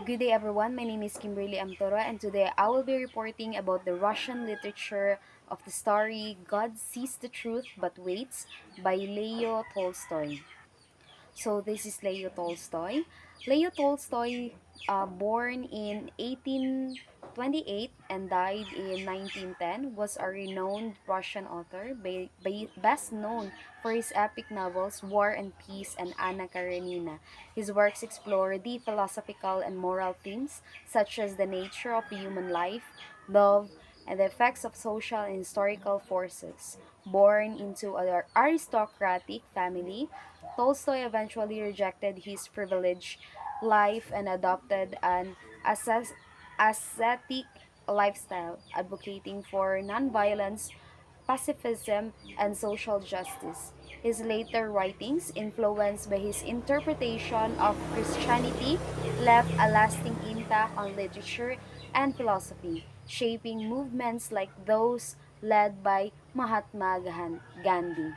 Good day, everyone. My name is Kimberly Amtoro, and today I will be reporting about the Russian literature of the story God Sees the Truth But Waits by Leo Tolstoy. So this is Leo Tolstoy. Leo Tolstoy, born in 1828 and died in 1910, was a renowned Russian author, best known for his epic novels War and Peace and Anna Karenina. His works explore deep philosophical and moral themes such as the nature of the human life, love, and the effects of social and historical forces. Born into an aristocratic family, Tolstoy eventually rejected his privileged life and adopted an ascetic lifestyle, advocating for nonviolence, pacifism, and social justice. His later writings, influenced by his interpretation of Christianity, left a lasting impact on literature and philosophy, shaping movements like those led by Mahatma Gandhi.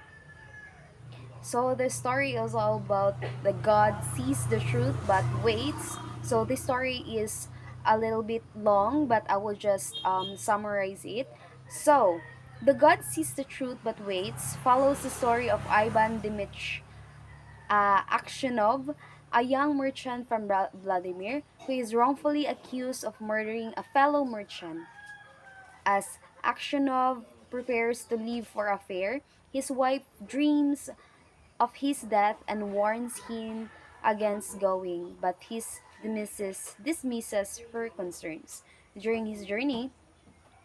So the story is all about the God sees the truth but waits. So this story is a little bit long, but I will just summarize it. So the God sees the truth but waits follows the story of Ivan Dimitrich Aksionov, a young merchant from Vladimir who is wrongfully accused of murdering a fellow merchant. As Aksionov prepares to leave for a fair, his wife dreams of his death and warns him against going, but he dismisses her concerns. During his journey,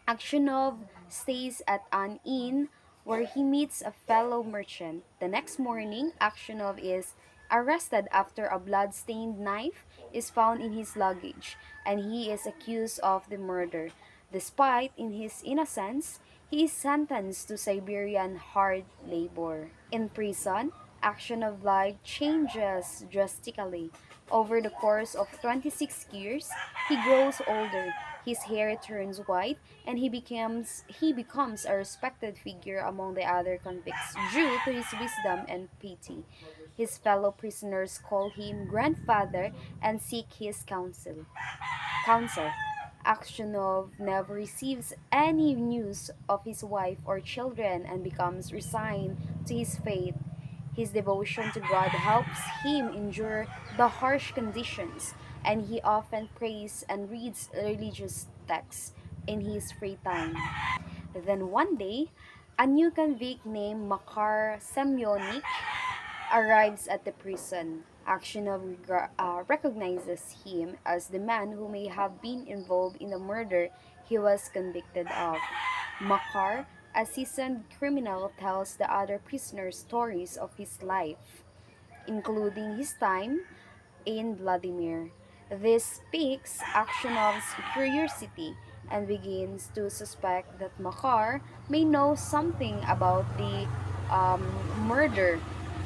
Aksionov stays at an inn where he meets a fellow merchant. The next morning, Aksionov is arrested after a blood-stained knife is found in his luggage, and he is accused of the murder. Despite in his innocence, he is sentenced to Siberian hard labor. In prison, Aksionov life changes drastically. Over the course of 26 years, he grows older, his hair turns white, and he becomes a respected figure among the other convicts due to his wisdom and piety. His fellow prisoners call him grandfather and seek his counsel. Aksionov never receives any news of his wife or children and becomes resigned to his fate. His devotion to God helps him endure the harsh conditions, and he often prays and reads religious texts in his free time. Then one day, a new convict named Makar Semyonich arrives at the prison. Aksionov recognizes him as the man who may have been involved in the murder he was convicted of. Makar, a seasoned criminal, tells the other prisoners stories of his life, including his time in Vladimir. This piques Aksyonov's curiosity and begins to suspect that Makar may know something about the um, murder.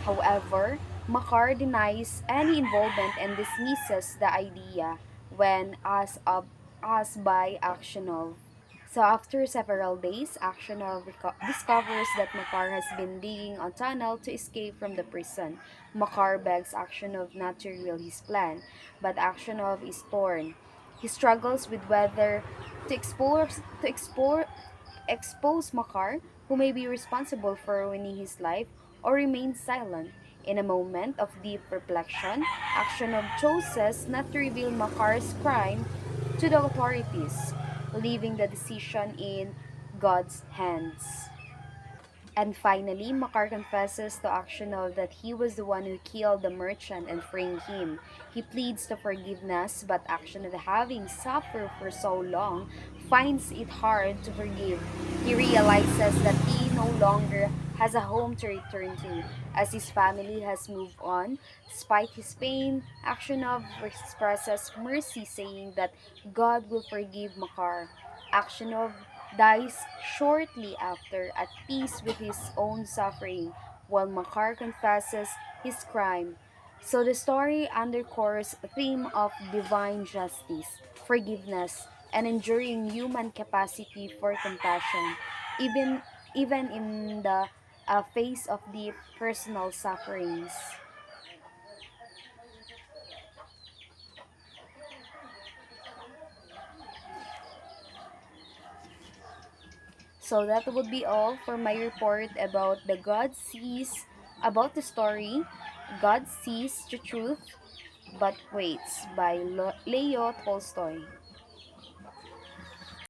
However, Makar denies any involvement and dismisses the idea when asked by Aksionov. So after several days, Aksionov discovers that Makar has been digging a tunnel to escape from the prison. Makar begs Aksionov not to reveal his plan, but Aksionov is torn. He struggles with whether to expose Makar, who may be responsible for ruining his life, or remain silent. In a moment of deep reflection, Aksionov chooses not to reveal Makar's crime to the authorities, leaving the decision in God's hands. And finally, Makar confesses to Aksionov that he was the one who killed the merchant and framed him. He pleads to forgiveness, but Aksionov, having suffered for so long, finds it hard to forgive. He realizes that he no longer has a home to return to, as his family has moved on. Despite his pain, Aksionov expresses mercy, saying that God will forgive Makar. Aksionov dies shortly after, at peace with his own suffering, while Makar confesses his crime. So the story underscores a theme of divine justice, forgiveness, and enduring human capacity for compassion, even even in the face of deep personal sufferings. So that would be all for my report about about the story God Sees the Truth But Waits by Leo Tolstoy.